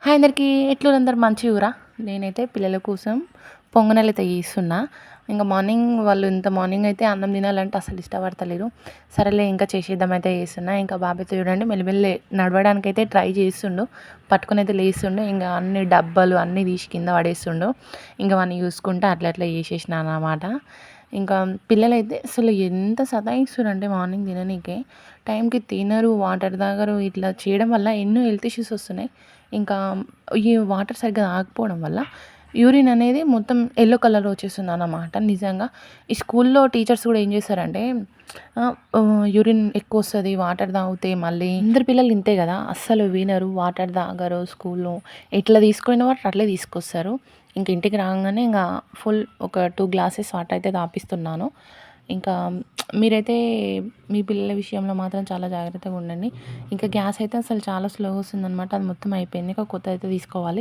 Hi అందరికీ ఎట్లున్నారు మంచిగురా? నేనైతే పిల్లల కోసం పొంగనాలైతే చేస్తున్నా. ఇంక మార్నింగ్ వాళ్ళు ఇంత మార్నింగ్ అయితే అన్నం తినాలంటే అసలు ఇష్టపడతలేరు. సరేలే ఇంకా చేసేద్దామైతే చేస్తున్నా. ఇంకా బాబైతే చూడండి మెల్లిమెల్లి నడవడానికైతే ట్రై చేస్తుండు. పట్టుకొనైతే లేస్తుండు. ఇంక అన్ని డబ్బాలు అన్నీ తీసి కింద పడేస్తుండు. ఇంక వాడిని చూసుకుంటా అట్లా అట్లా చేసేసినా అన్నమాట. ఇంకా పిల్లలైతే అసలు ఎంత సతాయిస్తుర్రంటే మార్నింగ్ తిననీకే టైంకి తినరు, వాటర్ తాగరు. ఇట్లా చేయడం వల్ల ఎన్నో హెల్త్ ఇష్యూస్ వస్తున్నాయి. ఇంకా ఈ వాటర్ సరిగ్గా తాగకపోవడం వల్ల యూరిన్ అనేది మొత్తం యెల్లో కలర్‌లో వచ్చేస్తుందన్నమాట. నిజంగా ఈ స్కూల్‌లో టీచర్స్ కూడా ఏం చేస్తారంటే యూరిన్ ఎక్కువొస్తది వాటర్ తాగితే మళ్ళీ అందరి పిల్లలు ఇంతే కదా! అస్సలు వినరు, వాటర్ తాగరు స్కూల్‌లో. ఎట్లా తీసుకుపోయిన వాటర్ అట్లే తీసుకొస్తారు. ఇంక ఇంటికి రాంగానే ఇంగ ఫుల్ ఒక 2 గ్లాసెస్ వాటర్ అయితే తాపిస్తున్నాను. ఇంకా మీరైతే మీ పిల్లల విషయంలో మాత్రం చాలా జాగ్రత్తగా ఉండండి. ఇంకా గ్యాస్ అయితే అసలు చాలా స్లోగా వస్తుందనమాట. అది మొత్తం అయిపోయింది. ఇంకా కొత్తదైతే తీసుకోవాలి.